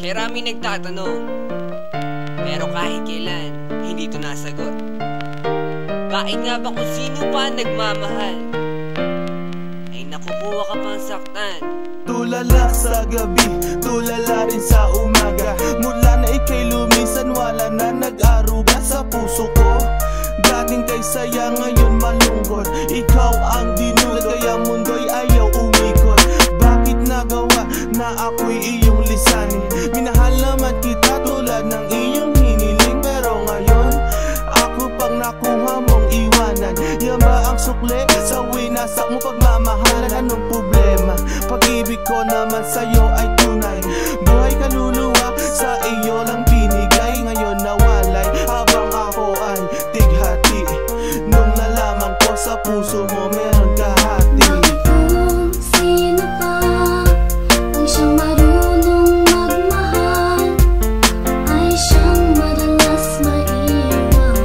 Maraming nagtatanong, pero kahit kailan, hindi ito nasagot. Bakit nga ba kung sino pa nagmamahal ay nakukuha ka pang saktan? Tulala sa gabi, tulala rin sa umaga. Mula na ika'y lumisan, wala na nag-aruga sa puso ko. Dating kay saya, ngayon malungkot. Ikaw ang dinulot, kaya mundo'y ayaw umikot. Bakit nagawa na ako'y iyong lisanin? Minahal naman kita tulad ng iyong hiniling, pero ngayon ako pang nakuha mong iwanan. Yan ba ang sukli sa winasak mo pagmamahalan? Anong problema? Pag-ibig ko naman sa'yo ay tunay. Buhay kaluluwa sa iyo lang binigay. Ngayon nawalay habang ako ay tighati. Nung nalaman ko sa puso mo meron kahati. Bakit kung sino pa ang siyang marunong magmahal ay siyang madalas maiwan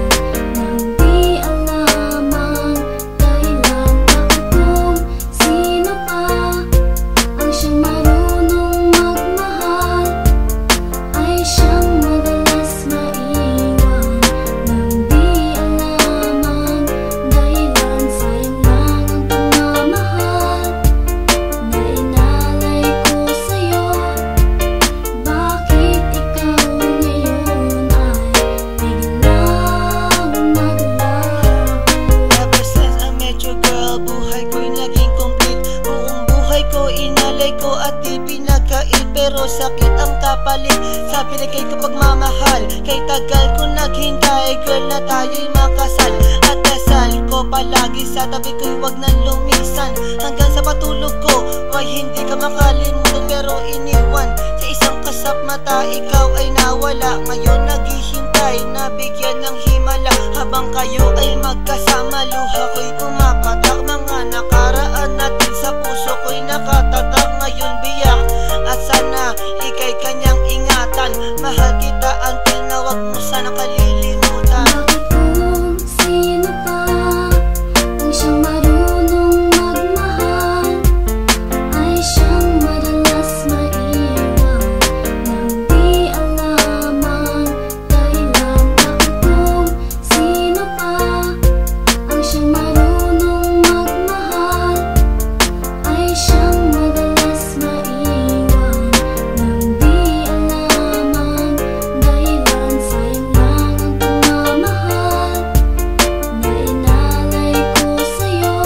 nang di alam ang dahilan? Bakit kung sino pa ang siyang marunong magmahal ay siyang madalas maiwan nang di alam ang dahilan? Sayang lang ang pagmamahal na inalay ko sa'yo. Bakit ikaw ngayon ay biglang naglaho? Ever since I met you, girl, buhay ko'y naging complete. Buong buhay ko inalay ko at di pinagkait, pero sakit ang kapalit sa binigay ko pagmamahal. Kay tagal ko naghintay, girl, na tayo'y makasal. At dasal ko palagi sa tabi ko'y wag nang lumisan. Hanggang sa patulog ko, why hindi ka makalimutan pero iniwan. Sa isang kasap mata, ikaw ay nawala. Ngayon naghihintay na bigyan ng himala. Habang kayo ay magkasama, luha ko'y pumapatak. Mga nakaraan natin sa puso ko'y nakatatak. Ngayon biyak at sana ika'y kanyang ingatan. Mahal kita until na wag mo sanang kalilimutan. Bakit kung sino pa ang siyang marunong magmahal ay siyang madalas maiwan nang di alam ang dahilan? Bakit kung sino pa ang siyang marunong magmahal ay siyang madalas maiwan nang di alam ang dahilan? Sayang lang ang pagmamahal na inalay ko sa'yo.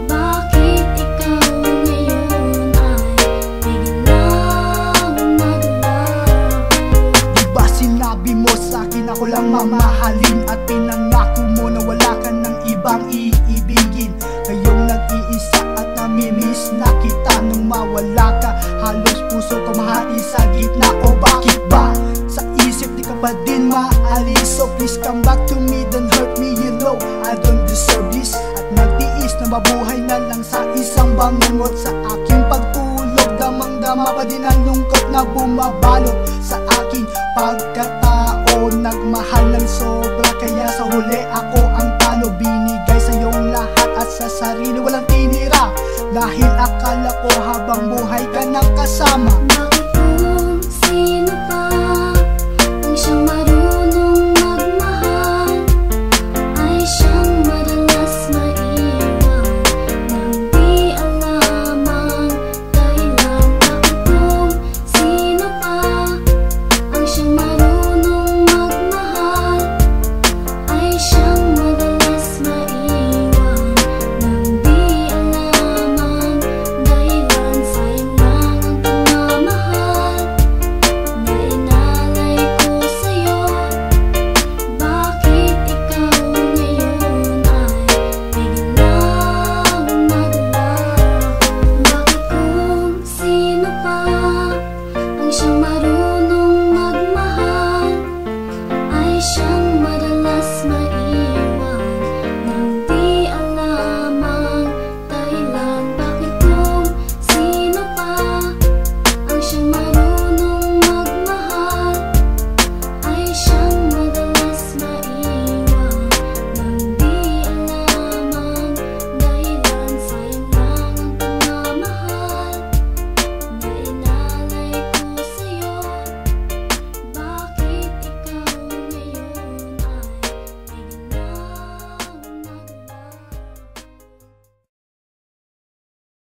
Bakit ikaw ngayon ay biglang naglaho? Diba sinabi mo sa'kin ako lang mamahalin, at pinangako mo na wala ka ng ibang iibigin. Ngayong nag-iisa at namimiss na kita. Nung mawala ka, halos puso ko mahati sa gitna. O bakit ba sa isip di ka pa din maalis? So please come back to me, don't hurt me, you know I don't deserve this. At nagtiis na mabuhay na lang sa isang bangungot. Sa aking pagtulog, damang-dama pa din ang lungkot na bumabalot sa aking pagkatao. Nagmahal ng sobra, kaya sa huli ako ang talo. Binigay sa iyong lahat at sa sarili walang tinira, dahil akala ko habang buhay ka nang kasama.